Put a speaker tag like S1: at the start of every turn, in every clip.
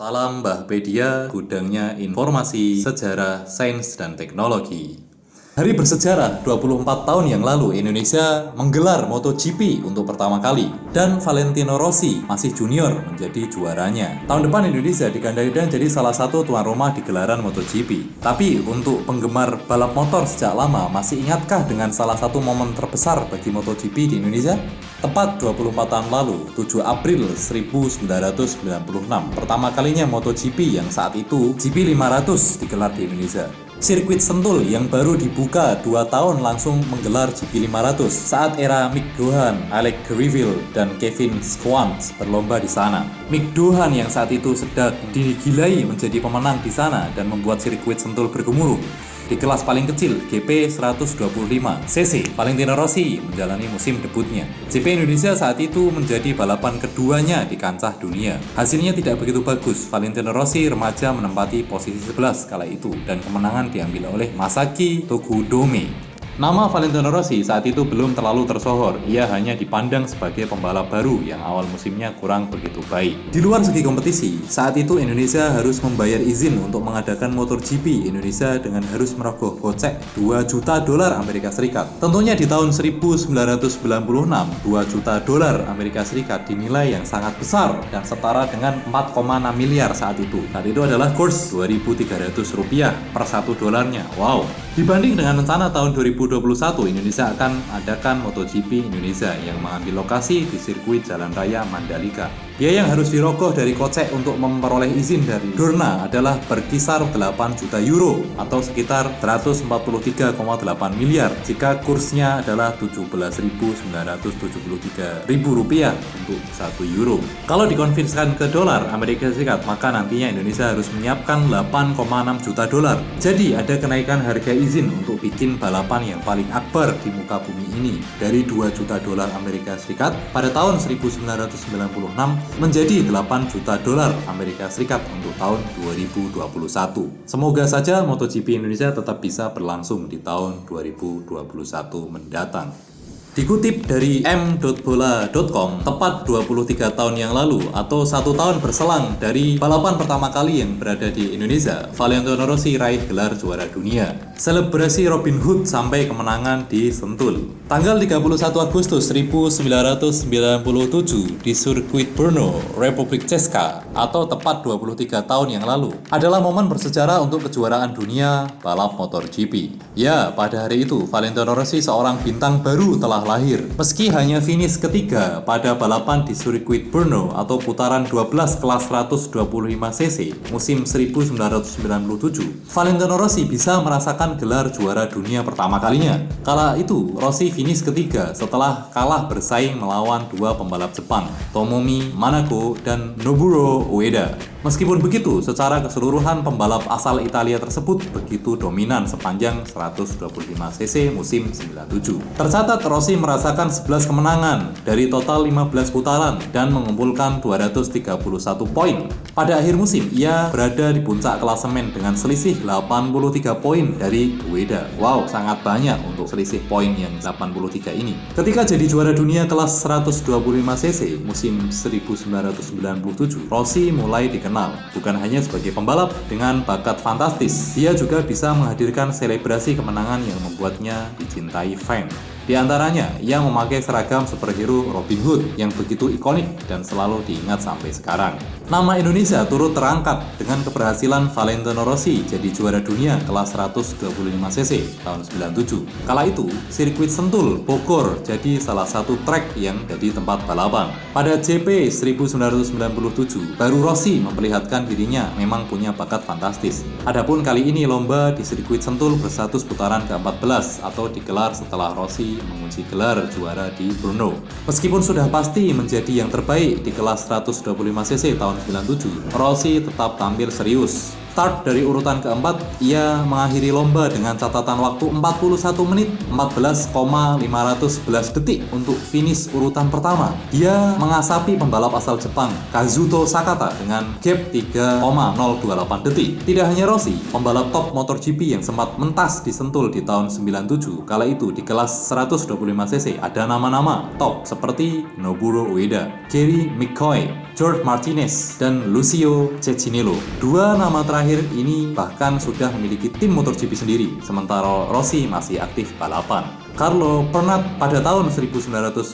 S1: Salam Mbahpedia, gudangnya informasi, sejarah, sains, dan teknologi. Hari bersejarah, 24 tahun yang lalu Indonesia menggelar MotoGP untuk pertama kali dan Valentino Rossi masih junior menjadi juaranya. Tahun depan Indonesia digadang-gadang jadi salah satu tuan rumah di gelaran MotoGP. Tapi untuk penggemar balap motor sejak lama, masih ingatkah dengan salah satu momen terbesar bagi MotoGP di Indonesia? Tepat 24 tahun lalu, 7 April 1996, pertama kalinya MotoGP yang saat itu GP 500 digelar di Indonesia. Sirkuit Sentul yang baru dibuka 2 tahun langsung menggelar GP 500 saat era Mick Doohan, Alex Criville, dan Kevin Schwantz berlomba di sana. Mick Doohan yang saat itu sedang digilai menjadi pemenang di sana dan membuat sirkuit Sentul bergemuruh. Di kelas paling kecil, GP 125cc, Valentino Rossi menjalani musim debutnya. GP Indonesia saat itu menjadi balapan keduanya di kancah dunia. Hasilnya tidak begitu bagus. Valentino Rossi remaja menempati posisi 11 kala itu dan kemenangan diambil oleh Masaki Tokudome. Nama Valentino Rossi saat itu belum terlalu tersohor. Ia hanya dipandang sebagai pembalap baru yang awal musimnya kurang begitu baik. Di luar segi kompetisi, saat itu Indonesia harus membayar izin untuk mengadakan MotoGP Indonesia dengan harus merogoh kocek $2 juta Amerika Serikat. Tentunya di tahun 1996, $2 juta Amerika Serikat dinilai yang sangat besar dan setara dengan 4,6 miliar saat itu. Saat itu adalah kurs Rp2.300 per $1. Wow. Dibanding dengan rencana tahun 2021, Indonesia akan adakan MotoGP Indonesia yang mengambil lokasi di sirkuit Jalan Raya Mandalika. Biaya yang harus dirogoh dari kocek untuk memperoleh izin dari Dorna adalah berkisar 8 juta euro atau sekitar 143,8 miliar jika kursnya adalah 17.973.000 rupiah untuk 1 euro. Kalau dikonversikan ke dolar Amerika Serikat, maka nantinya Indonesia harus menyiapkan 8,6 juta dolar. Jadi ada kenaikan harga izin untuk bikin balapan yang paling akbar di muka bumi ini dari 2 juta dolar Amerika Serikat pada tahun 1996 menjadi 8 juta dolar Amerika Serikat untuk tahun 2021. Semoga saja MotoGP Indonesia tetap bisa berlangsung di tahun 2021 mendatang. Dikutip dari m.bola.com, tepat 23 tahun yang lalu atau 1 tahun berselang dari balapan pertama kali yang berada di Indonesia, Valentino Rossi raih gelar juara dunia. Selebrasi Robin Hood sampai kemenangan di Sentul. Tanggal 31 Agustus 1997 di sirkuit Brno, Republik Czeska, atau tepat 23 tahun yang lalu, adalah momen bersejarah untuk kejuaraan dunia balap MotoGP. Ya, pada hari itu Valentino Rossi seorang bintang baru telah lahir. Meski hanya finish ketiga pada balapan di sirkuit Brno atau putaran 12 kelas 125cc musim 1997, Valentino Rossi bisa merasakan gelar juara dunia pertama kalinya. Kala itu, Rossi finish ketiga setelah kalah bersaing melawan 2 pembalap Jepang, Tomomi Manako dan Nobuo Ueda. Meskipun begitu, secara keseluruhan pembalap asal Italia tersebut begitu dominan sepanjang 125cc musim 97. Tercatat Rossi merasakan 11 kemenangan dari total 15 putaran dan mengumpulkan 231 poin. Pada akhir musim, ia berada di puncak klasemen dengan selisih 83 poin dari Ueda. Wow, sangat banyak untuk selisih poin yang 83 ini. Ketika jadi juara dunia kelas 125cc musim 1997, Rossi mulai dikenal bukan hanya sebagai pembalap dengan bakat fantastis, dia juga bisa menghadirkan selebrasi kemenangan yang membuatnya dicintai fans. Di antaranya, ia memakai seragam superhero Robin Hood yang begitu ikonik dan selalu diingat sampai sekarang. Nama Indonesia turut terangkat dengan keberhasilan Valentino Rossi jadi juara dunia kelas 125cc tahun 97. Kala itu, sirkuit Sentul, Bogor jadi salah satu trek yang jadi tempat balapan. Pada JP 1997, baru Rossi memperlihatkan dirinya memang punya bakat fantastis. Adapun kali ini lomba di sirkuit Sentul berstatus putaran ke-14 atau digelar setelah Rossi mengunci gelar juara di Brno. Meskipun sudah pasti menjadi yang terbaik di kelas 125cc tahun 97, Rossi tetap tampil serius. Start dari urutan keempat, ia mengakhiri lomba dengan catatan waktu 41 menit 14,511 detik untuk finish urutan pertama. Dia mengasapi pembalap asal Jepang Kazuto Sakata dengan gap 3,028 detik. Tidak hanya Rossi, pembalap top MotoGP yang sempat mentas di Sentul di tahun 97, kala itu di kelas 125cc ada nama-nama top seperti Nobuo Ueda, Gary McCoy, George Martinez, dan Lucio Cecchinello. Dua nama terakhir ini bahkan sudah memiliki tim MotoGP sendiri, sementara Rossi masih aktif balapan. Carlo Pernat pada tahun 1997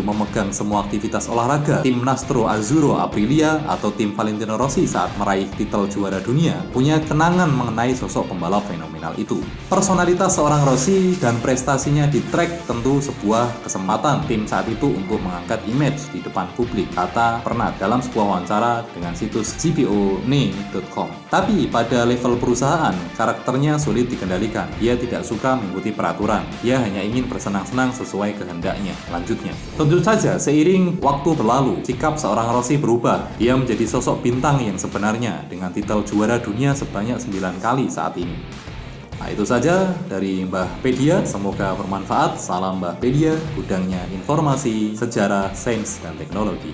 S1: memegang semua aktivitas olahraga. Tim Nastro Azzurro Aprilia atau tim Valentino Rossi saat meraih titel juara dunia punya kenangan mengenai sosok pembalap fenomenal itu. Personalitas seorang Rossi dan prestasinya di trek tentu sebuah kesempatan tim saat itu untuk mengangkat image di depan publik, kata Pernat dalam sebuah wawancara dengan situs gponame.com. Tapi pada level perusahaan, karakternya sulit dikendalikan. Dia tidak suka mengikuti peraturan. Dia hanya ingin bersenang-senang sesuai kehendaknya. Lanjutnya, tentu saja seiring waktu berlalu, sikap seorang Rossi berubah. Dia menjadi sosok bintang yang sebenarnya dengan titel juara dunia sebanyak 9 kali saat ini. Nah, itu saja dari Mbah Pedia. Semoga bermanfaat. Salam Mbah Pedia, gudangnya informasi, sejarah, sains, dan teknologi.